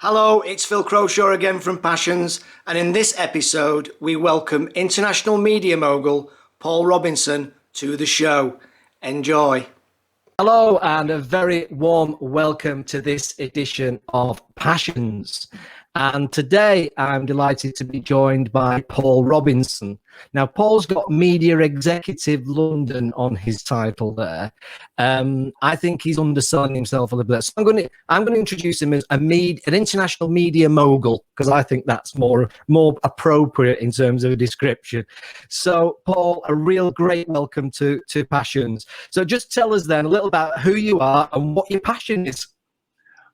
Hello, it's Phil Croshaw again from Passions, and in this episode we welcome international media mogul Paul Robinson to the show. Enjoy. Hello and a very warm welcome to this edition of Passions. And today I'm delighted to be joined by Paul Robinson. Now, Paul's got Media Executive London on his title there. I think he's underselling himself a little bit. So I'm going to introduce him as an international media mogul, because I think that's more appropriate in terms of a description. So, Paul, a real great welcome to Passions. So just tell us then a little about who you are and what your passion is.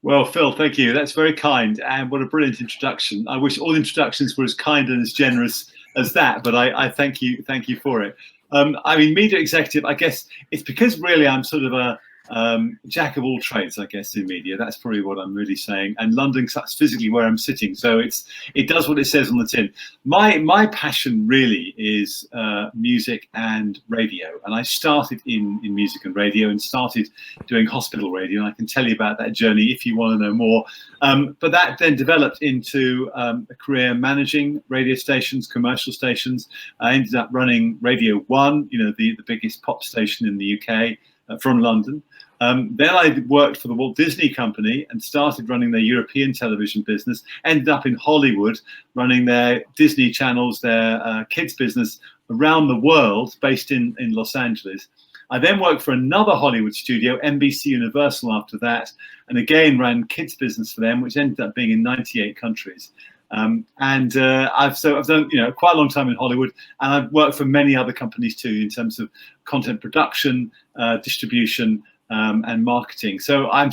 Well, Phil, thank you. That's very kind, and what a brilliant introduction. I wish all introductions were as kind and as generous as that, but I thank you for it. I mean, media executive, I guess it's because really I'm sort of a jack of all trades, I guess, in media. That's probably what I'm really saying. And London's physically where I'm sitting, so it does what it says on the tin. My passion really is music and radio, and I started in music and radio and started doing hospital radio, and I can tell you about that journey if you want to know more. But that then developed into a career managing radio stations, commercial stations. I ended up running Radio 1, the biggest pop station in the UK, from London. Then I worked for the Walt Disney Company and started running their European television business, ended up in Hollywood running their Disney channels, their kids business around the world, based in Los Angeles. I then worked for another Hollywood studio, NBC Universal, after that, and again ran kids business for them, which ended up being in 98 countries. I've done quite a long time in Hollywood, and I've worked for many other companies too in terms of content production, distribution, and marketing. So I'm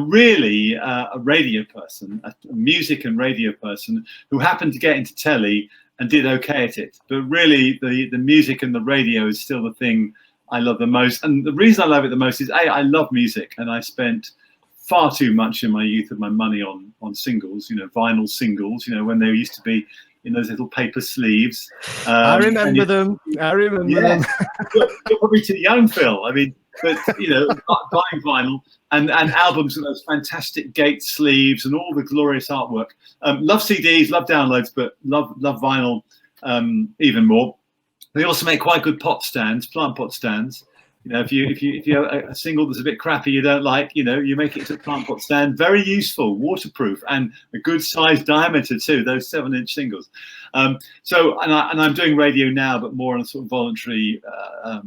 really a radio person, a music and radio person who happened to get into telly and did okay at it. But really, the music and the radio is still the thing I love the most. And the reason I love it the most is I love music, and I spent far too much in my youth of my money on singles, vinyl singles, when they used to be in those little paper sleeves. I remember them. You're probably too young, Phil. I mean, but buying vinyl and albums with those fantastic gate sleeves and all the glorious artwork. Love CDs, love downloads, but love vinyl even more. They also make quite good pot stands, plant pot stands. If you have a single that's a bit crappy you don't like, you make it to a plant pot stand. Very useful, waterproof, and a good size diameter too. Those 7-inch singles. So I'm doing radio now, but more on a sort of voluntary,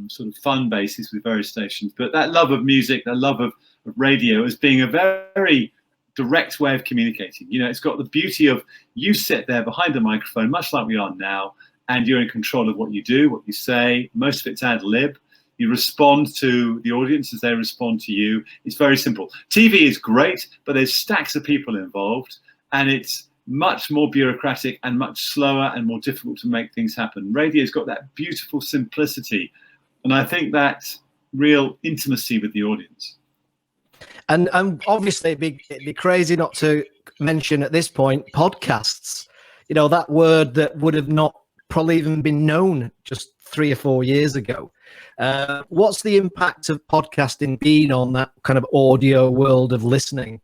sort of fun basis with various stations. But that love of music, that love of radio, as being a very direct way of communicating. It's got the beauty of you sit there behind the microphone, much like we are now, and you're in control of what you do, what you say. Most of it's ad lib. You respond to the audience as they respond to you. It's very simple. TV is great, but there's stacks of people involved, and it's much more bureaucratic and much slower and more difficult to make things happen. Radio's got that beautiful simplicity, and I think that real intimacy with the audience. And obviously it'd be crazy not to mention at this point podcasts. That word that would have not probably even been known just 3 or 4 years ago. What's the impact of podcasting been on that kind of audio world of listening?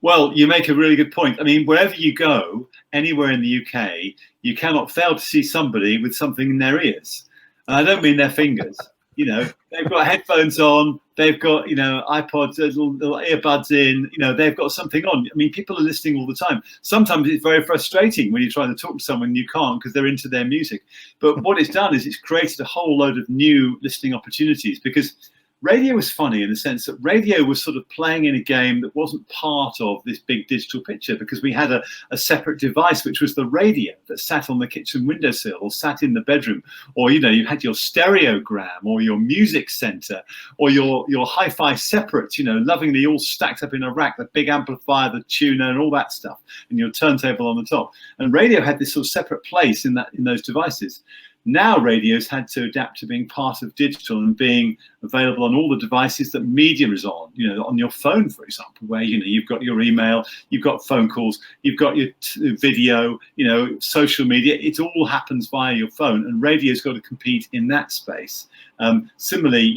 Well, you make a really good point. I mean, wherever you go, anywhere in the UK, you cannot fail to see somebody with something in their ears. And I don't mean their fingers. They've got headphones on, they've got, iPods, little earbuds in, they've got something on. I mean, people are listening all the time. Sometimes it's very frustrating when you're trying to talk to someone and you can't because they're into their music. But what it's done is it's created a whole load of new listening opportunities, because radio was funny in the sense that radio was sort of playing in a game that wasn't part of this big digital picture, because we had a separate device, which was the radio that sat on the kitchen windowsill or sat in the bedroom, or you had your stereogram or your music center or your hi-fi separate, lovingly all stacked up in a rack, the big amplifier, the tuner and all that stuff, and your turntable on the top. And radio had this sort of separate place in those devices. now radio's had to adapt to being part of digital and being available on all the devices that media is on, on your phone, for example, where, you've got your email, you've got phone calls, you've got your video, social media. It all happens via your phone, and radio's got to compete in that space. Similarly,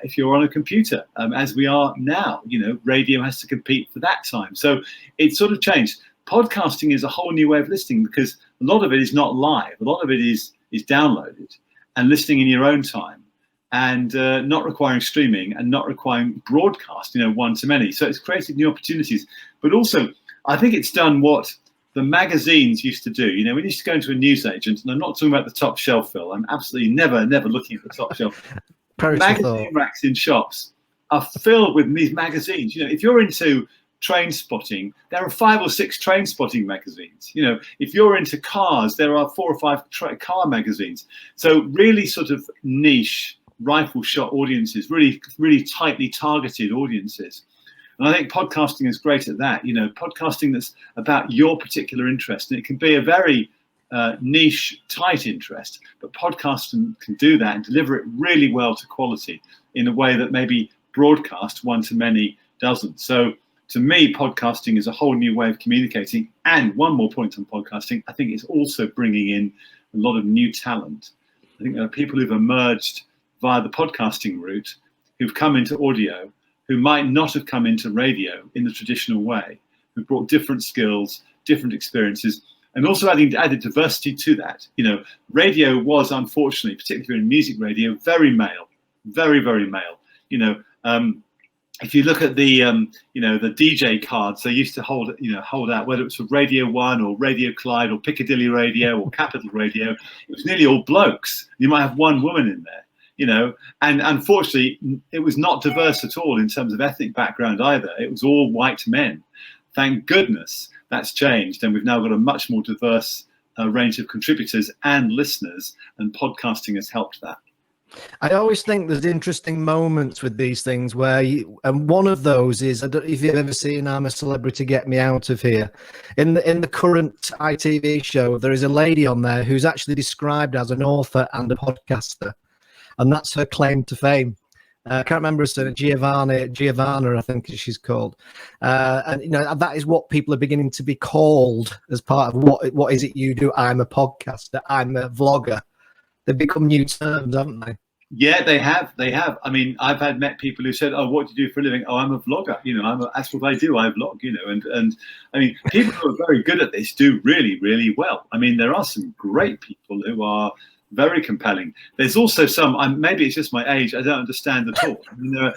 if you're on a computer, as we are now, radio has to compete for that time. So it's sort of changed. Podcasting is a whole new way of listening, because a lot of it is not live. A lot of it is downloaded and listening in your own time, and not requiring streaming and not requiring broadcast, one to many. So it's created new opportunities. But also, I think it's done what the magazines used to do. We used to go into a newsagent, and I'm not talking about the top shelf, Phil. I'm absolutely never looking at the top shelf. Magazine racks in shops are filled with these magazines. If you're into train spotting, there are 5 or 6 train spotting magazines. If you're into cars, there are 4 or 5 car magazines. So really sort of niche rifle shot audiences, really tightly targeted audiences. And I think podcasting is great at that. Podcasting that's about your particular interest, and it can be a very niche, tight interest, but podcasting can do that and deliver it really well to quality in a way that maybe broadcast one to many doesn't. So to me, podcasting is a whole new way of communicating. And one more point on podcasting, I think it's also bringing in a lot of new talent. I think there are people who've emerged via the podcasting route, who've come into audio, who might not have come into radio in the traditional way, who brought different skills, different experiences, and also added diversity to that. Radio was, unfortunately, particularly in music radio, very male, very, very male. If you look at the the DJ cards they used to hold out, whether it was for Radio 1 or Radio Clyde or Piccadilly Radio or Capital Radio, it was nearly all blokes. You might have one woman in there, and unfortunately it was not diverse at all in terms of ethnic background either. It was all white men. Thank goodness that's changed, and we've now got a much more diverse range of contributors and listeners, and podcasting has helped that. I always think there's interesting moments with these things where and one of those is, I don't know if you've ever seen I'm a Celebrity, Get Me Out of Here. In the current ITV show, there is a lady on there who's actually described as an author and a podcaster, and that's her claim to fame. I can't remember her surname, Giovanna, I think she's called. And that is what people are beginning to be called as part of what is it you do? I'm a podcaster, I'm a vlogger. They've become new terms, haven't they? Yeah, they have. I mean, I've met people who said, "Oh, what do you do for a living?" "Oh, I'm a vlogger. That's what I do. I vlog." And I mean, people who are very good at this do really, really well. I mean, there are some great people who are very compelling. There's also some. Maybe it's just my age. I don't understand at all. I mean,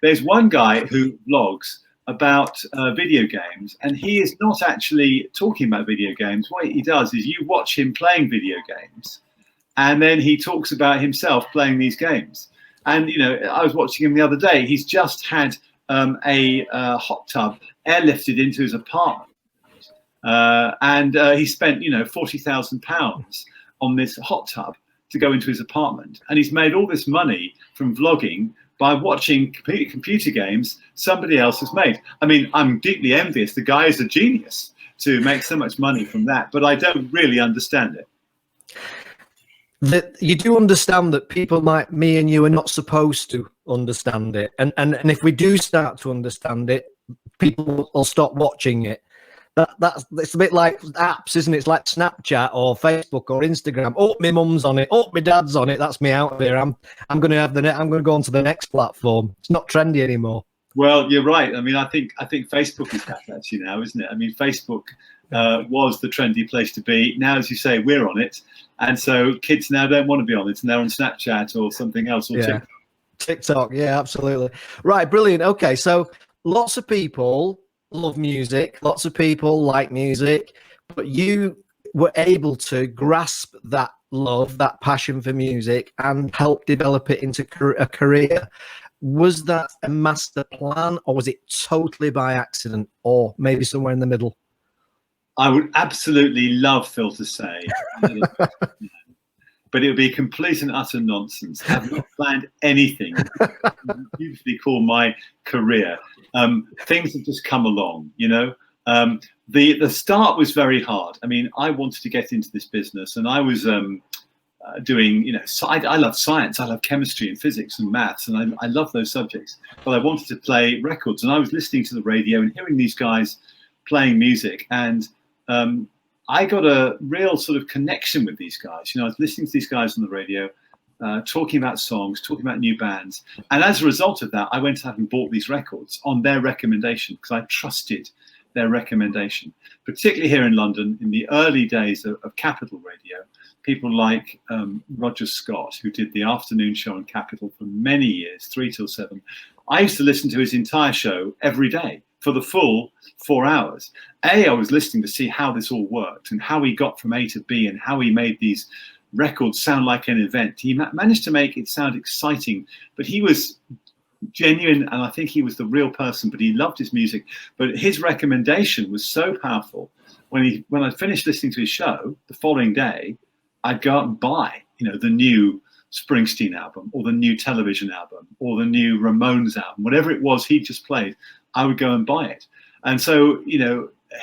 there's one guy who vlogs about video games, and he is not actually talking about video games. What he does is you watch him playing video games, and then he talks about himself playing these games. And I was watching him the other day. He's just had a hot tub airlifted into his apartment, and he spent £40,000 on this hot tub to go into his apartment, and he's made all this money from vlogging by watching computer games somebody else has made. I mean, I'm deeply envious. The guy is a genius to make so much money from that, but I don't really understand it. You do understand that people like me and you are not supposed to understand it. And if we do start to understand it, people will stop watching it. It's a bit like apps, isn't it? It's like Snapchat or Facebook or Instagram. Oh, my mum's on it. Oh, my dad's on it. That's me out there. I'm going to go on to the next platform. It's not trendy anymore. Well, you're right. I mean, I think Facebook is that actually now, isn't it? I mean, Facebook was the trendy place to be. Now, as you say, we're on it, and so kids now don't want to be on it, and they're on Snapchat or something else, or TikTok. Yeah, absolutely. Right, brilliant. Okay, so lots of people love music, lots of people like music, but you were able to grasp that love, that passion for music, and help develop it into a career. Was that a master plan, or was it totally by accident, or maybe somewhere in the middle? I would absolutely love Phil to say, but it would be complete and utter nonsense. I've not planned anything. Usually call my career. Things have just come along, The start was very hard. I mean, I wanted to get into this business, and I was doing, I love science, I love chemistry and physics and maths, and I love those subjects. But I wanted to play records, and I was listening to the radio and hearing these guys playing music, and I got a real sort of connection with these guys. I was listening to these guys on the radio, talking about songs, talking about new bands, and as a result of that, I went out and bought these records on their recommendation because I trusted their recommendation. Particularly here in London, in the early days of Capital Radio, people like Roger Scott, who did the afternoon show on Capital for many years, 3 till 7. I used to listen to his entire show every day for the full 4 hours. I was listening to see how this all worked and how he got from A to B and how he made these records sound like an event. He managed to make it sound exciting, but he was genuine, and I think he was the real person, but he loved his music. But his recommendation was so powerful. When I finished listening to his show the following day, I'd go out and buy, the new Springsteen album or the new Television album or the new Ramones album, whatever it was he just played, I would go and buy it. And so,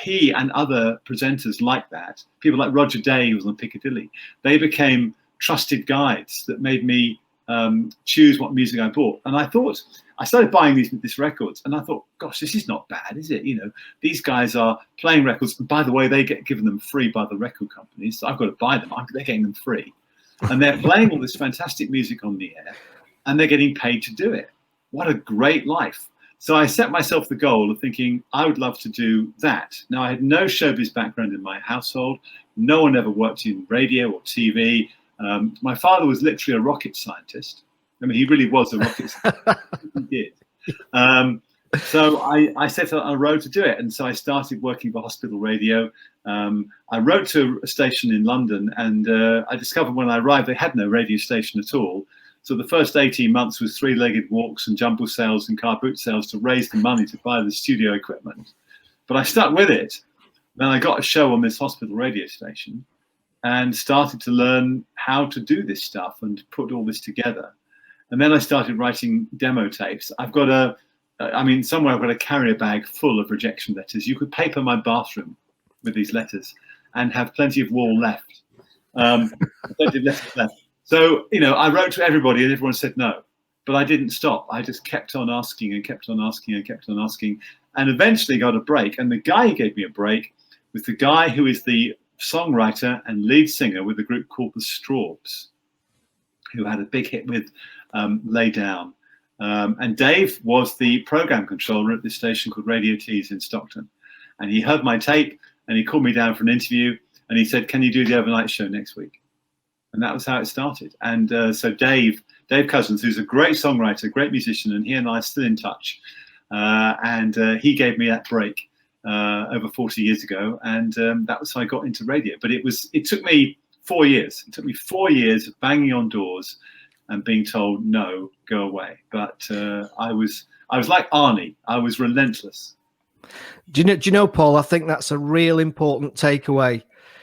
he and other presenters like that, people like Roger Day, who was on Piccadilly, they became trusted guides that made me choose what music I bought. And I started buying these records, and I thought, gosh, this is not bad, is it? These guys are playing records. And by the way, they get given them free by the record companies. So I've got to buy them. They're getting them free. And they're playing all this fantastic music on the air, and they're getting paid to do it. What a great life. So I set myself the goal of thinking I would love to do that. Now, I had no showbiz background in my household. No one ever worked in radio or TV. My father was literally a rocket scientist. I mean, he really was a rocket scientist. He did. So I set out on a road to do it. And so I started working for hospital radio. I wrote to a station in London, and I discovered when I arrived, they had no radio station at all. So the first 18 months was three-legged walks and jumble sales and car boot sales to raise the money to buy the studio equipment. But I stuck with it. Then I got a show on this hospital radio station and started to learn how to do this stuff and put all this together. And then I started writing demo tapes. Somewhere I've got a carrier bag full of rejection letters. You could paper my bathroom with these letters and have plenty of wall left. Plenty of letters left. So, I wrote to everybody and everyone said no, but I didn't stop. I just kept on asking and kept on asking and kept on asking, and eventually got a break. And the guy who gave me a break was the guy who is the songwriter and lead singer with a group called the Strawbs, who had a big hit with Lay Down. And Dave was the program controller at this station called Radio Tees in Stockton. And he heard my tape and he called me down for an interview and he said, "Can you do the overnight show next week?" And that was how it started. And so Dave Cousins, who's a great songwriter, great musician, and he and I are still in touch. And he gave me that break over 40 years ago. And that was how I got into radio. But it took me 4 years. It took me 4 years of banging on doors and being told, no, go away. But I was like Arnie. I was relentless. Do you know, Paul, I think that's a real important takeaway.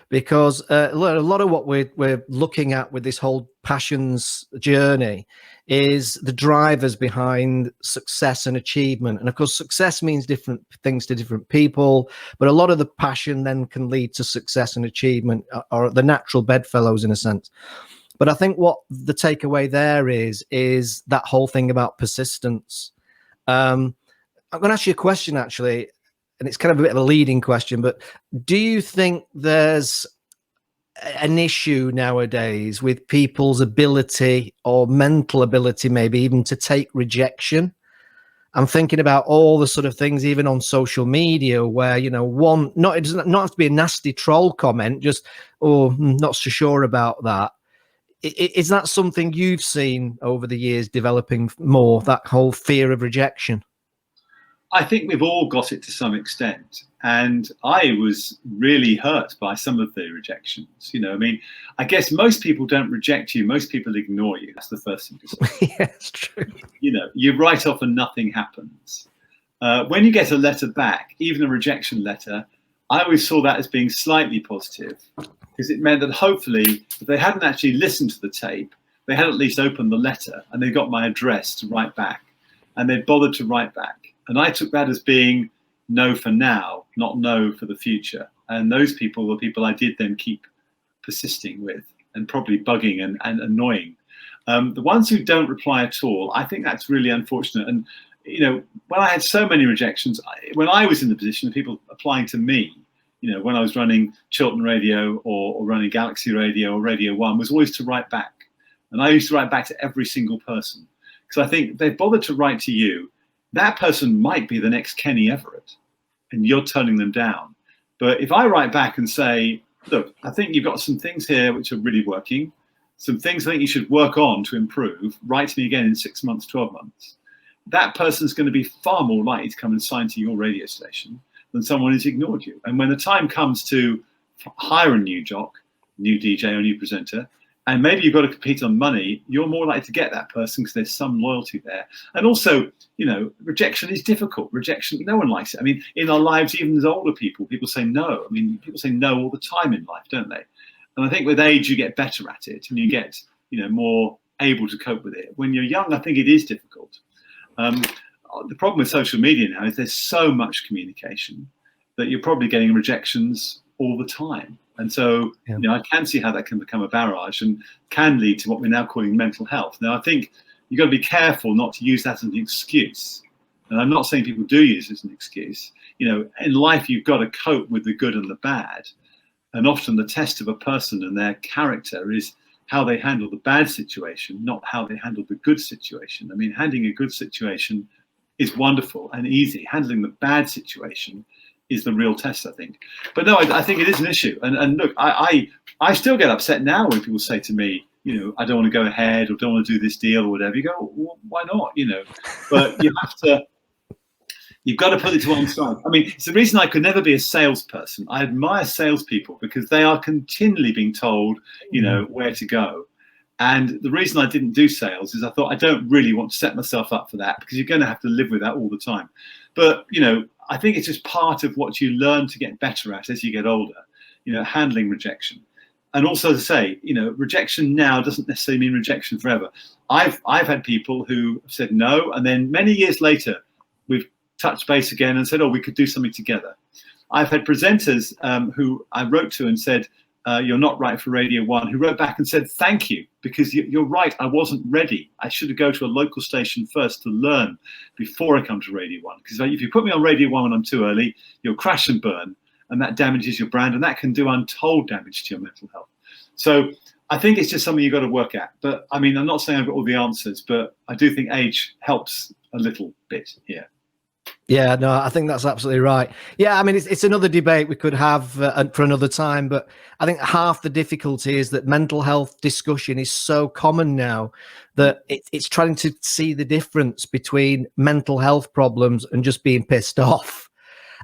Because a lot of what we're looking at with this whole passions journey is the drivers behind success and achievement. And of course, success means different things to different people, but a lot of the passion then can lead to success and achievement, or the natural bedfellows in a sense. But I think what the takeaway there is that whole thing about persistence. I'm going to ask you a question, actually. And it's kind of a bit of a leading question, but do you think there's an issue nowadays with people's ability or mental ability, maybe even to take rejection? I'm thinking about all the sort of things, even on social media, where, it doesn't have to be a nasty troll comment, just, "Oh, not so sure about that." Is that something you've seen over the years developing more, that whole fear of rejection? I think we've all got it to some extent. And I was really hurt by some of the rejections. I guess most people don't reject you. Most people ignore you. That's the first thing to say. Yeah, it's true. You write off and nothing happens. When you get a letter back, even a rejection letter, I always saw that as being slightly positive, because it meant that hopefully, if they hadn't actually listened to the tape, they had at least opened the letter and they got my address to write back, and they bothered to write back. And I took that as being no for now, not no for the future. And those people were people I did then keep persisting with. and probably bugging and annoying. The ones who don't reply at all, I think that's really unfortunate. And when I had so many rejections, when I was in the position of people applying to me, when I was running Chiltern Radio or running Galaxy Radio or Radio 1, was always to write back. And I used to write back to every single person, because I think if they bothered to write to you, that person might be the next Kenny Everett, and you're turning them down. But if I write back and say, look, I think you've got some things here which are really working, some things I think you should work on to improve, write to me again in 6 months, 12 months, that person's going to be far more likely to come and sign to your radio station than someone who's ignored you. And when the time comes to hire a new jock, new DJ or new presenter, and maybe you've got to compete on money, you're more likely to get that person because there's some loyalty there. And also, rejection is difficult. Rejection, no one likes it. I mean, in our lives, even as older people say no. I mean, people say no all the time in life, don't they? And I think with age, you get better at it and you get, more able to cope with it. When you're young, I think it is difficult. The problem with social media now is there's so much communication that you're probably getting rejections all the time. And so, I can see how that can become a barrage and can lead to what we're now calling mental health. Now, I think you've got to be careful not to use that as an excuse. And I'm not saying people do use it as an excuse. In life, you've got to cope with the good and the bad. And often the test of a person and their character is how they handle the bad situation, not how they handle the good situation. I mean, handling a good situation is wonderful and easy. Handling the bad situation is the real test, I think. But no, I think it is an issue. And look, I still get upset now when people say to me, I don't want to go ahead or don't want to do this deal or whatever. You go, well, why not? But you've got to put it to one side. I mean, it's the reason I could never be a salesperson. I admire salespeople because they are continually being told, where to go. And the reason I didn't do sales is I thought I don't really want to set myself up for that, because you're going to have to live with that all the time. But, I think it's just part of what you learn to get better at as you get older, handling rejection. And also to say, rejection now doesn't necessarily mean rejection forever. I've had people who have said no, and then many years later, we've touched base again and said, oh, we could do something together. I've had presenters who I wrote to and said, you're not right for Radio 1, who wrote back and said, thank you, because you're right, I wasn't ready. I should go to a local station first to learn before I come to Radio 1. Because if you put me on Radio 1 when I'm too early, you'll crash and burn, and that damages your brand, and that can do untold damage to your mental health. So I think it's just something you've got to work at. But I mean, I'm not saying I've got all the answers, but I do think age helps a little bit here. Yeah, no, I think that's absolutely right. Yeah, I mean, it's another debate we could have for another time, but I think half the difficulty is that mental health discussion is so common now that it's trying to see the difference between mental health problems and just being pissed off.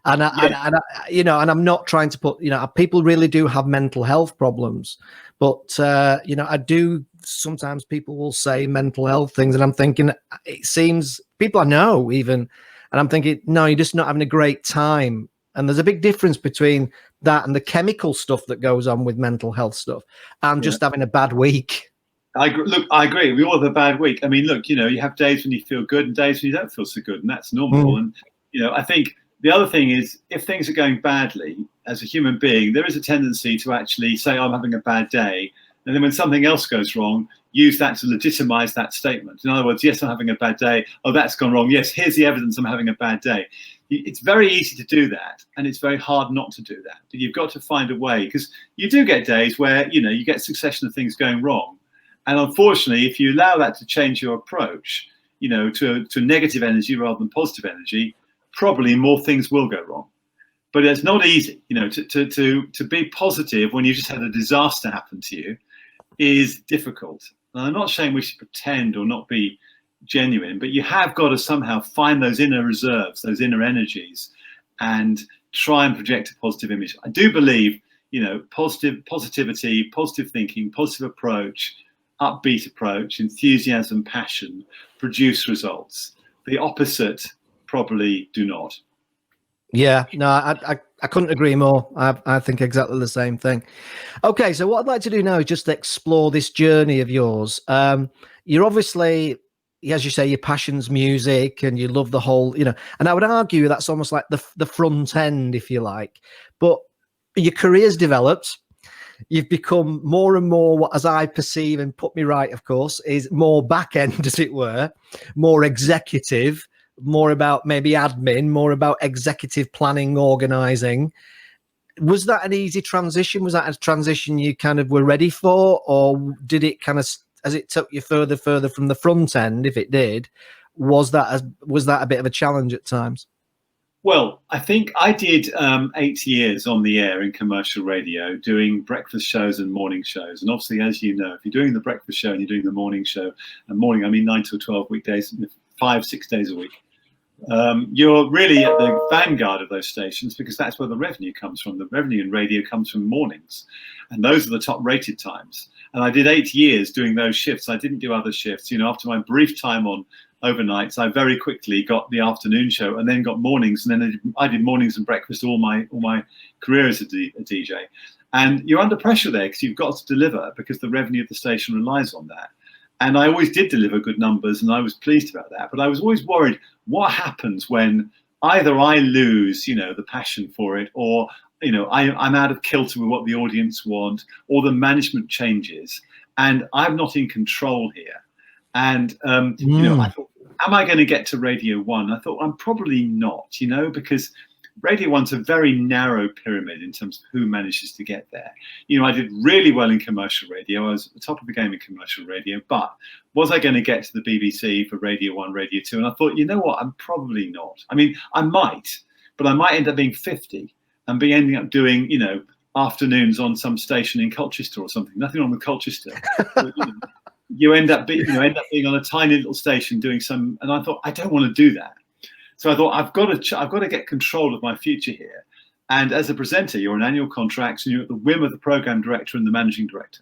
And and I'm not trying to put, people really do have mental health problems, but I do sometimes people will say mental health things, and I'm thinking it seems people I know even. And I'm thinking, no, you're just not having a great time. And there's a big difference between that and the chemical stuff that goes on with mental health stuff and just having a bad week. I agree. We all have a bad week. I mean, look, you have days when you feel good and days when you don't feel so good, and that's normal. And, I think the other thing is, if things are going badly as a human being, there is a tendency to actually say, I'm having a bad day. And then when something else goes wrong, use that to legitimize that statement. In other words, yes, I'm having a bad day. Oh, that's gone wrong. Yes, here's the evidence I'm having a bad day. It's very easy to do that, and it's very hard not to do that. But you've got to find a way, because you do get days where, you get a succession of things going wrong. And unfortunately, if you allow that to change your approach, to negative energy rather than positive energy, probably more things will go wrong. But it's not easy, to be positive when you just had a disaster happen to you is difficult. And I'm not saying we should pretend or not be genuine, but you have got to somehow find those inner reserves, those inner energies, and try and project a positive image. I do believe, positivity, positive thinking, positive approach, upbeat approach, enthusiasm, passion produce results. The opposite probably do not. Yeah, no, I couldn't agree more. I think exactly the same thing. Okay, so what I'd like to do now is just explore this journey of yours. You're obviously, as you say, your passion's music and you love the whole, and I would argue that's almost like the front end, if you like. But your career's developed. you've become more and more, what, as I perceive, and put me right, of course, is more back end, as it were, more executive, more about maybe admin, more about executive planning, organizing. Was that an easy transition? Was that a transition you kind of were ready for, or did it kind of, as it took you further from the front end, if it did, was that a bit of a challenge at times? Well, I think I did 8 years on the air in commercial radio, doing breakfast shows and morning shows. And obviously, as you know, if you're doing the breakfast show and you're doing the morning show, and morning, I mean 9 to 12 weekdays, 5-6 days a week, you're really at the vanguard of those stations, because that's where the revenue comes from. The revenue in radio comes from mornings, and those are the top rated times. And I did 8 years doing those shifts. I didn't do other shifts. You know, after my brief time on overnights, I very quickly got the afternoon show, and then got mornings, and then I did mornings and breakfast all my career as a DJ. And you're under pressure there, because you've got to deliver, because the revenue of the station relies on that. And I always did deliver good numbers, and I was pleased about that. But I was always worried, what happens when either I lose, you know, the passion for it, or, you know, I'm out of kilter with what the audience want, or the management changes, and I'm not in control here. And, you know, I thought, am I going to get to Radio 1? I thought, I'm probably not, you know, because Radio 1's a very narrow pyramid in terms of who manages to get there. You know, I did really well in commercial radio. I was at the top of the game in commercial radio, but was I going to get to the BBC for Radio 1, Radio 2? And I thought, you know what, I'm probably not. I mean, I might, but I might end up being 50 and be ending up doing, you know, afternoons on some station in Colchester or something. Nothing wrong with Colchester. But, you know, you end up being on a tiny little station doing some, and I thought, I don't want to do that. So I thought, I've got to get control of my future here. And as a presenter, you're on annual contracts, and you're at the whim of the program director and the managing director.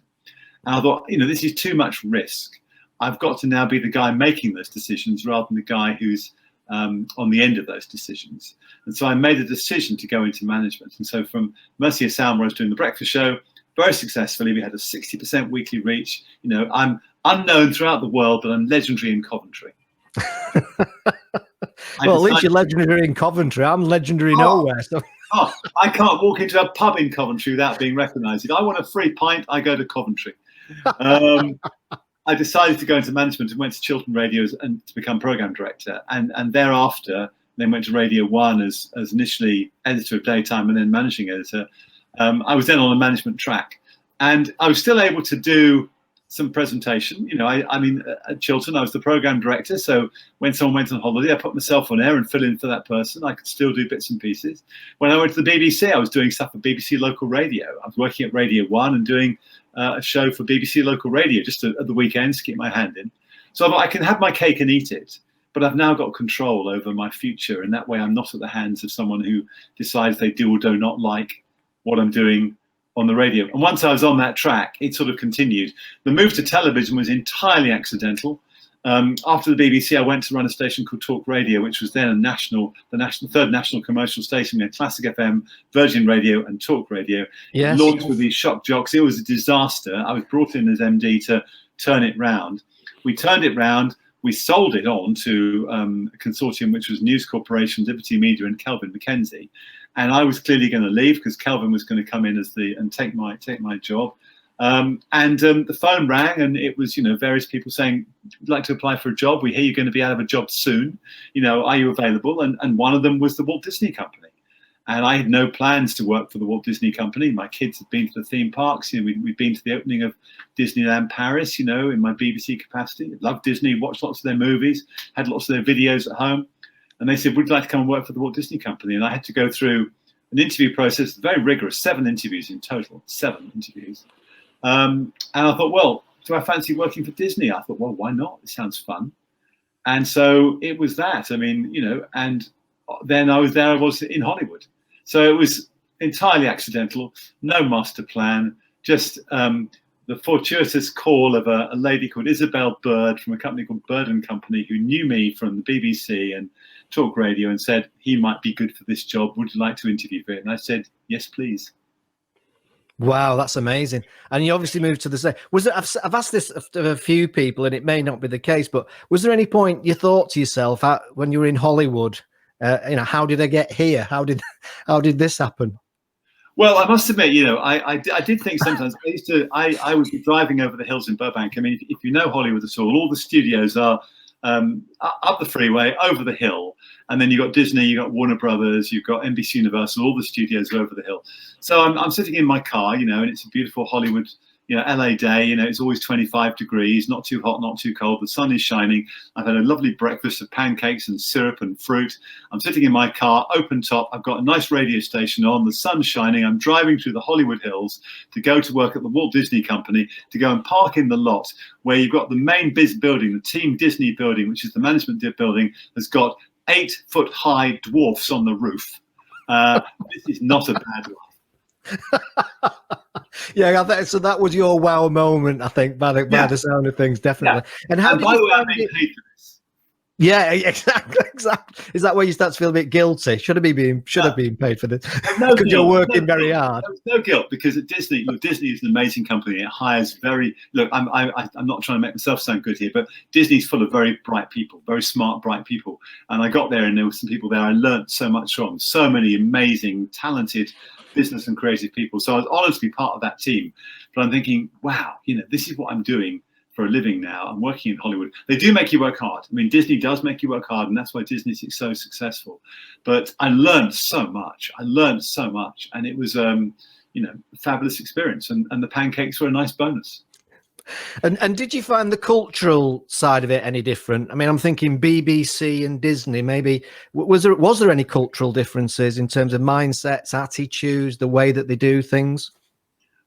And I thought, you know, this is too much risk. I've got to now be the guy making those decisions rather than the guy who's on the end of those decisions. And so I made a decision to go into management. And so from Mercia Sound, where I was doing the breakfast show, very successfully, we had a 60% weekly reach. You know, I'm unknown throughout the world, but I'm legendary in Coventry. Well, at least you're legendary in Coventry. I'm legendary nowhere. So. I can't walk into a pub in Coventry without being recognised. If I want a free pint, I go to Coventry. I decided to go into management and went to Chiltern Radio and to become programme director. And thereafter, then went to Radio 1 as initially editor of daytime and then managing editor. I was then on a management track. And I was still able to do some presentation. You know, I mean, at Chiltern, I was the program director. So when someone went on holiday, I put myself on air and fill in for that person. I could still do bits and pieces. When I went to the BBC, I was doing stuff for BBC Local Radio. I was working at Radio 1 and doing a show for BBC Local Radio just at the weekends to keep my hand in. So I thought, I can have my cake and eat it, but I've now got control over my future. And that way I'm not at the hands of someone who decides they do or do not like what I'm doing on the radio. And once I was on that track, it sort of continued. The move to television was entirely accidental. After the BBC, I went to run a station called Talk Radio, which was then the third national commercial station. We had Classic FM, Virgin Radio, and Talk Radio. Yes. Launched with these shock jocks. It was a disaster. I was brought in as MD to turn it round. We turned it round. We sold it on to a consortium which was News Corporation, Liberty Media, and Kelvin Mackenzie. And I was clearly going to leave because Kelvin was going to come in and take my job. The phone rang, and it was, you know, various people saying, "Would you like to apply for a job? We hear you're going to be out of a job soon. You know, are you available?" And one of them was the Walt Disney Company. And I had no plans to work for the Walt Disney Company. My kids had been to the theme parks. You know, we'd been to the opening of Disneyland Paris, you know, in my BBC capacity. Loved Disney, watched lots of their movies, had lots of their videos at home. And they said, "Would you like to come and work for the Walt Disney Company?" And I had to go through an interview process, very rigorous, 7 interviews in total, 7 interviews. And I thought, well, do I fancy working for Disney? I thought, well, why not? It sounds fun. And so it was that. I mean, you know, and then I was in Hollywood. So it was entirely accidental, no master plan, just the fortuitous call of a lady called Isabel Bird from a company called Bird and Company, who knew me from the BBC and Talk Radio and said, he might be good for this job. Would you like to interview for it? And I said, yes, please. Wow, that's amazing. And you obviously moved to the same. Was it? I've asked this of a few people, and it may not be the case, but was there any point you thought to yourself when you were in Hollywood, you know, how did I get here? How did this happen? Well, I must admit, I did think sometimes I was driving over the hills in Burbank. I mean, if you know Hollywood at all the studios are up the freeway, over the hill, and then you've got Disney, you've got Warner Brothers, you've got NBC Universal, all the studios are over the hill. So I'm sitting in my car, and it's a beautiful Hollywood, LA day, it's always 25 degrees, not too hot, not too cold. The sun is shining. I've had a lovely breakfast of pancakes and syrup and fruit. I'm sitting in my car, open top. I've got a nice radio station on. The sun's shining. I'm driving through the Hollywood Hills to go to work at the Walt Disney Company, to go and park in the lot where you've got the main biz building, the Team Disney building, which is the management building, has got 8-foot-high dwarfs on the roof. This is not a bad life. Yeah, so that was your wow moment, I think, by the sound of things, definitely. Yeah. And how by the way, I'm being paid for this. Yeah, exactly. Is that where you start to feel a bit guilty? Should have been paid for this? Because you're working very hard. There's no guilt, because at Disney, Disney is an amazing company. It hires I'm not trying to make myself sound good here, but Disney's full of very bright people, very smart, bright people. And I got there, and there were some people there I learned so much from. So many amazing, talented business and creative people. So I was honored to be part of that team. But I'm thinking, wow, this is what I'm doing for a living now. I'm working in Hollywood. They do make you work hard. I mean, Disney does make you work hard, and that's why Disney's so successful. But I learned so much. And it was, a fabulous experience. And the pancakes were a nice bonus. And did you find the cultural side of it any different? I mean, I'm thinking BBC and Disney. Maybe was there any cultural differences in terms of mindsets, attitudes, the way that they do things?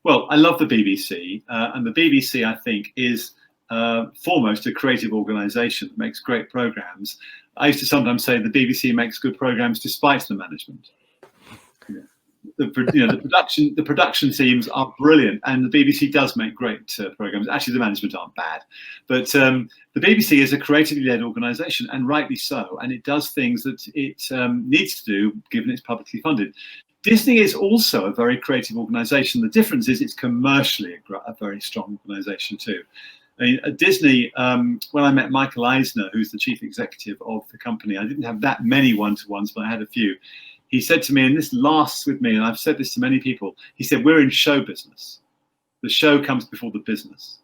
Well, I love the BBC, and the BBC, I think, is foremost a creative organisation that makes great programmes. I used to sometimes say the BBC makes good programmes despite the management. The production teams are brilliant, and the BBC does make great programmes. Actually, the management aren't bad, but the BBC is a creatively led organisation, and rightly so, and it does things that it needs to do, given it's publicly funded. Disney is also a very creative organisation. The difference is it's commercially a very strong organisation too. I mean, at Disney, when I met Michael Eisner, who's the chief executive of the company, I didn't have that many one-to-ones, but I had a few. He said to me, and this lasts with me, and I've said this to many people, he said, we're in show business. The show comes before the business.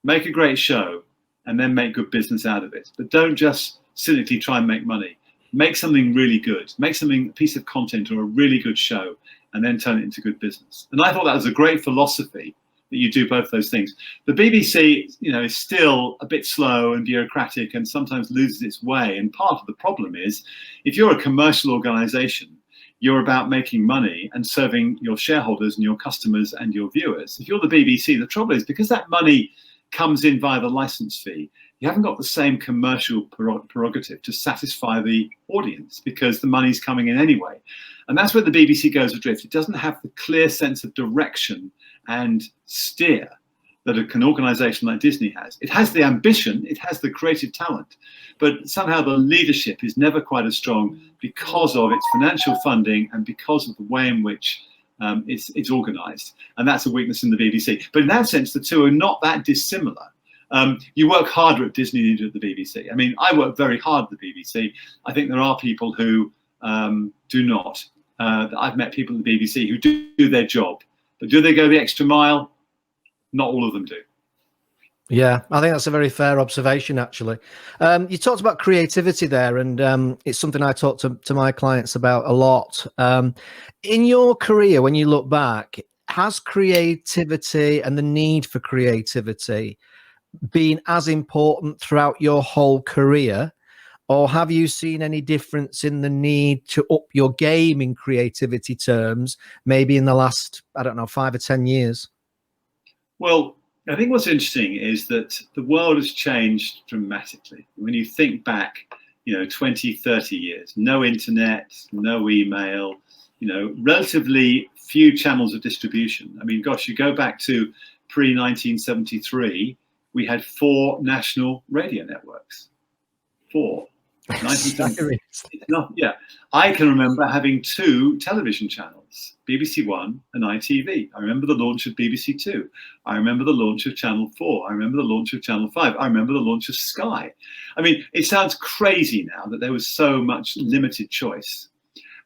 Make a great show and then make good business out of it. But don't just cynically try and make money. Make something really good. Make something, a piece of content or a really good show, and then turn it into good business. And I thought that was a great philosophy, that you do both those things. The BBC, is still a bit slow and bureaucratic and sometimes loses its way. And part of the problem is, if you're a commercial organisation, you're about making money and serving your shareholders and your customers and your viewers. If you're the BBC, the trouble is, because that money comes in via the license fee, you haven't got the same commercial prerogative to satisfy the audience, because the money's coming in anyway. And that's where the BBC goes adrift. It doesn't have the clear sense of direction and steer that an organisation like Disney has. It has the ambition, it has the creative talent, but somehow the leadership is never quite as strong because of its financial funding and because of the way in which it's organised. And that's a weakness in the BBC. But in that sense, the two are not that dissimilar. You work harder at Disney than you do at the BBC. I mean, I work very hard at the BBC. I think there are people who do not. I've met people at the BBC who do their job, but do they go the extra mile? Not all of them do. Yeah, I think that's a very fair observation, actually. You talked about creativity there, and it's something I talk to my clients about a lot. In your career, when you look back, has creativity and the need for creativity been as important throughout your whole career, or have you seen any difference in the need to up your game in creativity terms, maybe in the last, 5 or 10 years? Well, I think what's interesting is that the world has changed dramatically. When you think back, 20, 30 years, no internet, no email, relatively few channels of distribution. I mean, gosh, you go back to pre-1973, we had 4 national radio networks. 4. 1973. Yeah. I can remember having 2 television channels, BBC One and ITV. I remember the launch of BBC Two. I remember the launch of Channel 4. I remember the launch of Channel 5. I remember the launch of Sky. I mean, it sounds crazy now that there was so much limited choice.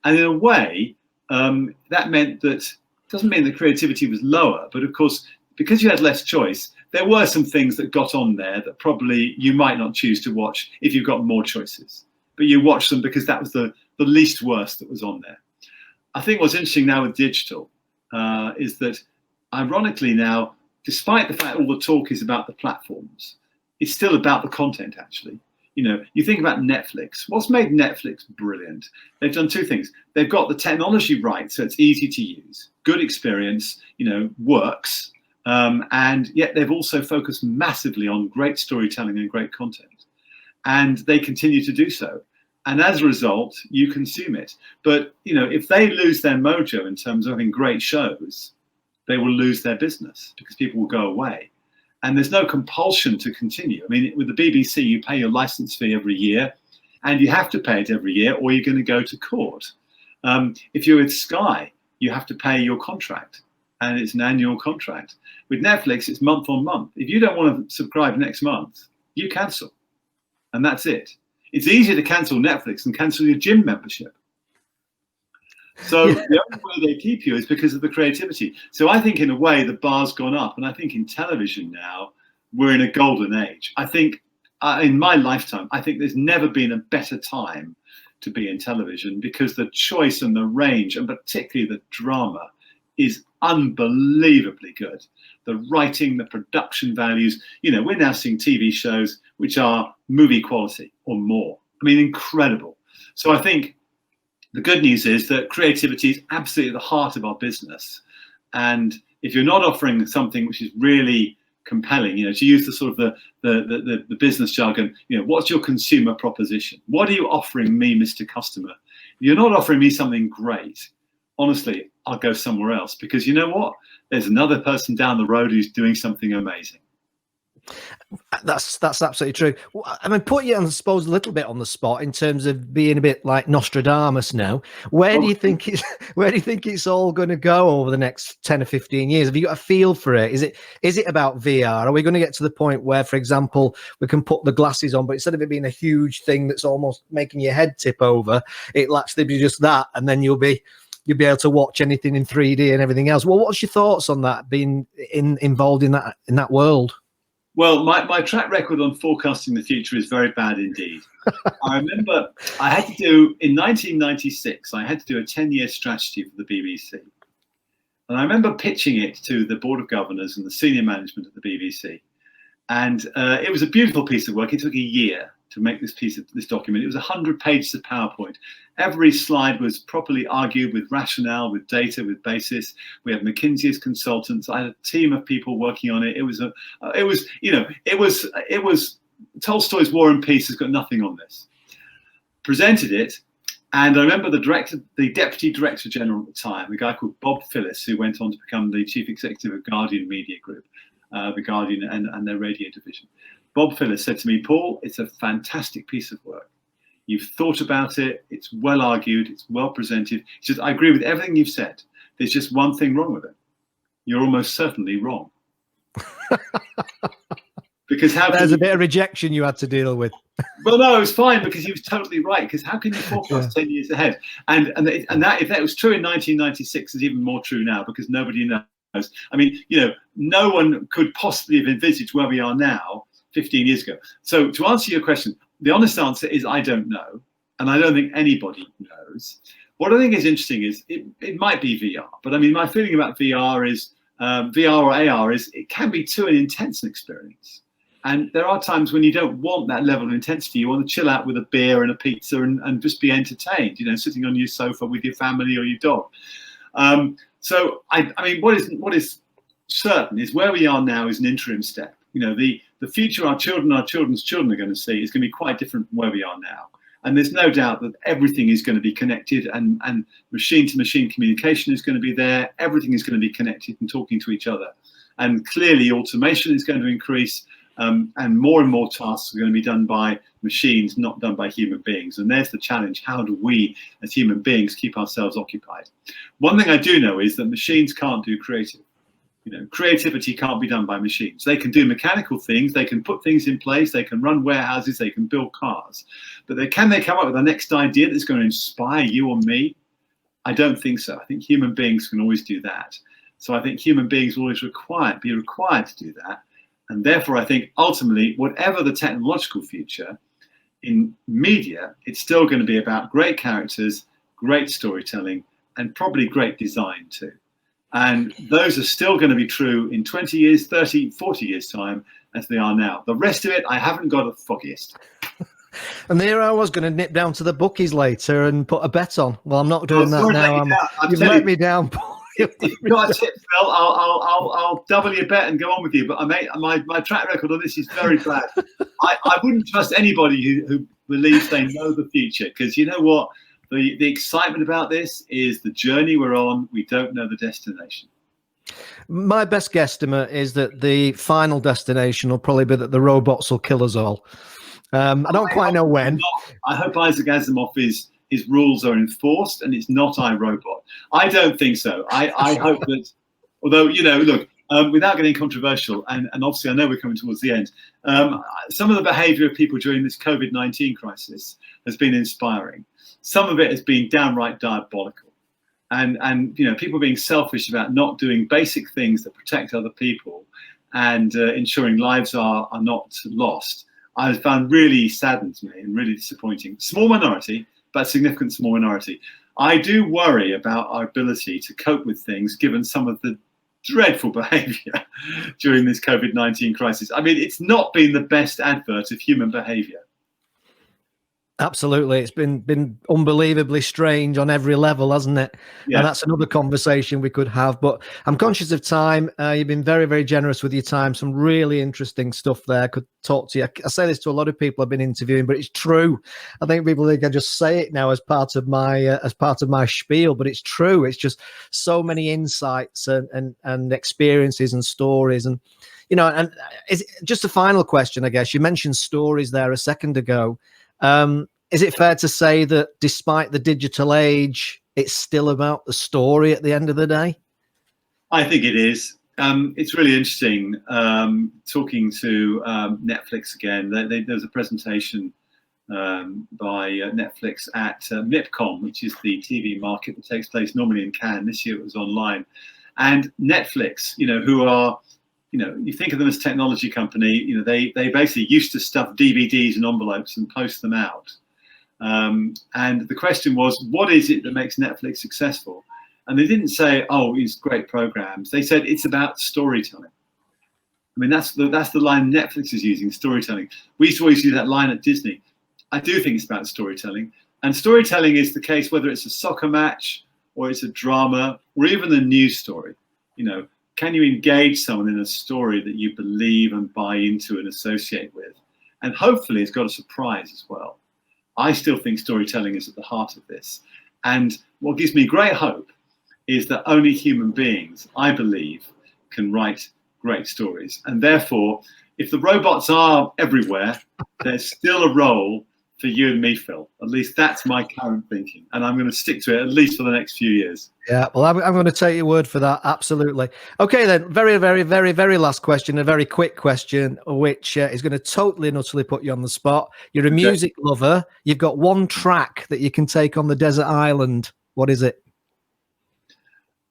And in a way, that meant that Doesn't mean that creativity was lower, but of course, because you had less choice, there were some things that got on there that probably you might not choose to watch if you've got more choices. But you watch them because that was the least worst that was on there. I think what's interesting now with digital is that, ironically now, despite the fact all the talk is about the platforms, it's still about the content, actually. You know, you think about Netflix. What's made Netflix brilliant? They've done two things. They've got the technology right, so it's easy to use, good experience, you know, works. And yet they've also focused massively on great storytelling and great content. And they continue to do so. And as a result, you consume it. But, you know, if they lose their mojo in terms of having great shows, they will lose their business because people will go away. And there's no compulsion to continue. I mean, with the BBC, you pay your license fee every year, and you have to pay it every year, or you're going to go to court. If you're with Sky, you have to pay your contract, and it's an annual contract. With Netflix, it's month on month. If you don't want to subscribe next month, you cancel, and that's it. It's easier to cancel Netflix than cancel your gym membership. So the only way they keep you is because of the creativity. So I think in a way the bar's gone up, and I think in television now we're in a golden age. I think in my lifetime, I think there's never been a better time to be in television because the choice and the range, and particularly the drama, is unbelievably good. The writing, the production values, you know, we're now seeing TV shows which are movie quality or more. I mean, incredible. So I think the good news is that creativity is absolutely at the heart of our business. And if you're not offering something which is really compelling, you know, to use the sort of the business jargon, you know, what's your consumer proposition? What are you offering me, Mr. Customer? If you're not offering me something great, honestly, I'll go somewhere else, because you know what? There's another person down the road who's doing something amazing. That's absolutely true. I mean, put you on, I suppose, a little bit on the spot in terms of being a bit like Nostradamus now. Where do you think it's all going to go over the next 10 or 15 years? Have you got a feel for it? Is it about VR? Are we going to get to the point where, for example, we can put the glasses on, but instead of it being a huge thing that's almost making your head tip over, it'll actually be just that, and then you'll be able to watch anything in 3D and everything else. Well, what's your thoughts on that, being involved in that world? Well, my track record on forecasting the future is very bad indeed. I remember I had to do, in 1996, I had to do a 10-year strategy for the BBC. And I remember pitching it to the Board of Governors and the senior management of the BBC. And it was a beautiful piece of work. It took a year to make this document. It was 100 pages of PowerPoint. Every slide was properly argued with rationale, with data, with basis. We had McKinsey as consultants. I had a team of people working on it. It was Tolstoy's War and Peace has got nothing on this. Presented it, and I remember the deputy director general at the time, a guy called Bob Phillis, who went on to become the chief executive of Guardian Media Group, the Guardian and their radio division. Bob Phillis said to me, "Paul, it's a fantastic piece of work. You've thought about it. It's well argued. It's well presented." He says, "I agree with everything you've said. There's just one thing wrong with it. You're almost certainly wrong." Because there's a bit of rejection you had to deal with. Well, no, it was fine, because he was totally right. Because how can you forecast 10 years ahead? And that, if that was true in 1996, is even more true now, because nobody knows. I mean, you know, no one could possibly have envisaged where we are now 15 years ago. So to answer your question, the honest answer is I don't know, and I don't think anybody knows. What I think is interesting is it might be VR, but I mean, my feeling about VR is VR or AR is it can be too intense an experience. And there are times when you don't want that level of intensity. You want to chill out with a beer and a pizza and just be entertained, you know, sitting on your sofa with your family or your dog. So I mean, what is certain is where we are now is an interim step. You know, the future our children, our children's children are going to see is going to be quite different from where we are now. And there's no doubt that everything is going to be connected, and machine-to-machine communication is going to be there. Everything is going to be connected and talking to each other. And clearly automation is going to increase, and more tasks are going to be done by machines, not done by human beings. And there's the challenge. How do we as human beings keep ourselves occupied? One thing I do know is that machines can't do creative. You know, creativity can't be done by machines. They can do mechanical things, they can put things in place, they can run warehouses, they can build cars. But can they come up with the next idea that's going to inspire you or me? I don't think so. I think human beings can always do that. So I think human beings will always be required to do that. And therefore, I think ultimately, whatever the technological future, in media, it's still going to be about great characters, great storytelling, and probably great design too. And those are still going to be true in 20 years, 30, 40 years time as they are now. The rest of it, I haven't got the foggiest. And there I was going to nip down to the bookies later and put a bet on. Well, I'm not doing that now. You've let me down, Paul. If you've got a tip, Phil, I'll double your bet and go on with you. But my track record on this is very bad. I wouldn't trust anybody who believes they know the future, because you know what? The excitement about this is the journey we're on. We don't know the destination. My best guesstimate is that the final destination will probably be that the robots will kill us all. I don't quite know when. I hope Isaac Asimov's his rules are enforced and it's not iRobot. I don't think so. I hope that, although, you know, look, without getting controversial, and obviously I know we're coming towards the end, some of the behavior of people during this COVID-19 crisis has been inspiring. Some of it has been downright diabolical. And you know, people being selfish about not doing basic things that protect other people and ensuring lives are not lost, I found really saddened me and really disappointing. Small minority, but significant small minority. I do worry about our ability to cope with things given some of the dreadful behavior during this COVID-19 crisis. I mean, it's not been the best advert of human behavior. Absolutely. It's been unbelievably strange on every level, hasn't it? Yeah. And that's another conversation we could have, but I'm conscious of time. You've been very, very generous with your time. Some really interesting stuff there. I could talk to you. I say this to a lot of people I've been interviewing, but it's true. I think people think I just say it now as part of my spiel, but it's true. It's just so many insights and experiences and stories. And, you know, and is just a final question, I guess. You mentioned stories there a second ago. Is it fair to say that despite the digital age, it's still about the story at the end of the day? I think it is. It's really interesting talking to Netflix again. There was a presentation by Netflix at MipCom, which is the TV market that takes place normally in Cannes. This year it was online. And Netflix, you know, who are, you know, you think of them as a technology company, you know, they basically used to stuff DVDs in envelopes and post them out. And the question was, what is it that makes Netflix successful? And they didn't say, oh, it's great programs. They said it's about storytelling. I mean, that's the line Netflix is using, storytelling. We used to always use that line at Disney. I do think it's about storytelling. And storytelling is the case whether it's a soccer match or it's a drama or even a news story. You know, can you engage someone in a story that you believe and buy into and associate with? And hopefully it's got a surprise as well. I still think storytelling is at the heart of this. And what gives me great hope is that only human beings, I believe, can write great stories. And therefore, if the robots are everywhere, there's still a role for you and me, Phil. At least that's my current thinking. And I'm going to stick to it at least for the next few years. Yeah, well, I'm going to take your word for that. Absolutely. Okay, then. Very, very, very, very last question, a very quick question, which is going to totally and utterly put you on the spot. You're a music lover. You've got one track that you can take on the desert island. What is it?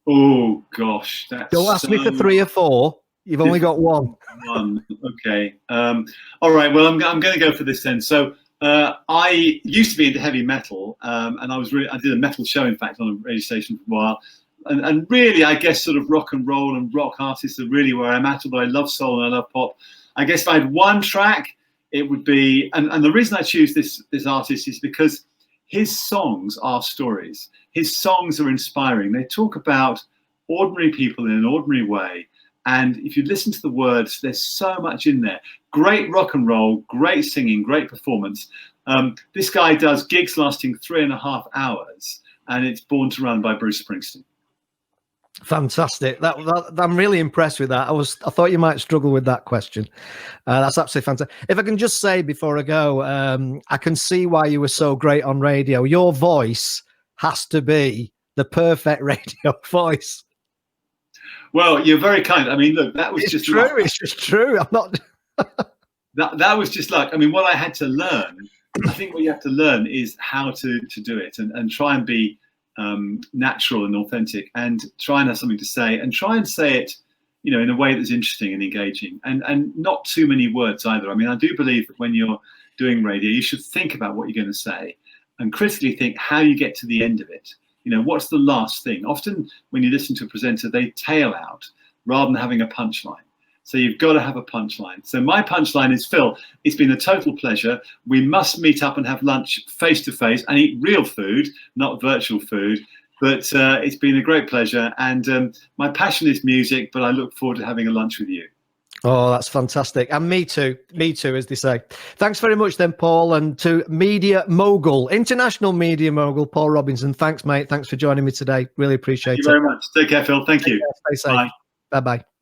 Oh, gosh. Don't ask me for 3 or 4. You've only got one. Okay. All right. Well, I'm going to go for this then. So I used to be into heavy metal, and I did a metal show, in fact, on a radio station for a while. And really, I guess sort of rock and roll and rock artists are really where I'm at, although I love soul and I love pop. I guess if I had one track, it would be, and the reason I choose this artist is because his songs are stories. His songs are inspiring. They talk about ordinary people in an ordinary way. And if you listen to the words, there's so much in there. Great rock and roll, great singing, great performance. This guy does gigs lasting 3.5 hours, and it's Born to Run by Bruce Springsteen. Fantastic. I'm really impressed with that. I thought you might struggle with that question. That's absolutely fantastic. If I can just say before I go, I can see why you were so great on radio. Your voice has to be the perfect radio voice. Well, you're very kind. I mean, look, that was just true. Luck. It's just true. I'm not. that was just luck. I mean, what I had to learn, I think what you have to learn is how to do it and try and be natural and authentic, and try and have something to say, and try and say it, you know, in a way that's interesting and engaging, and not too many words either. I mean, I do believe that when you're doing radio, you should think about what you're going to say and critically think how you get to the end of it. You know, what's the last thing? Often when you listen to a presenter, they tail out rather than having a punchline. So you've got to have a punchline. So my punchline is, Phil, it's been a total pleasure. We must meet up and have lunch face to face and eat real food, not virtual food. But it's been a great pleasure. And my passion is music, but I look forward to having a lunch with you. Oh, that's fantastic. And me too, as they say. Thanks very much then, Paul. And to Media Mogul, international media mogul, Paul Robinson. Thanks, mate. Thanks for joining me today. Really appreciate it. Thank you very much. Take care, Phil. Thank you. Stay safe. Bye. Bye-bye.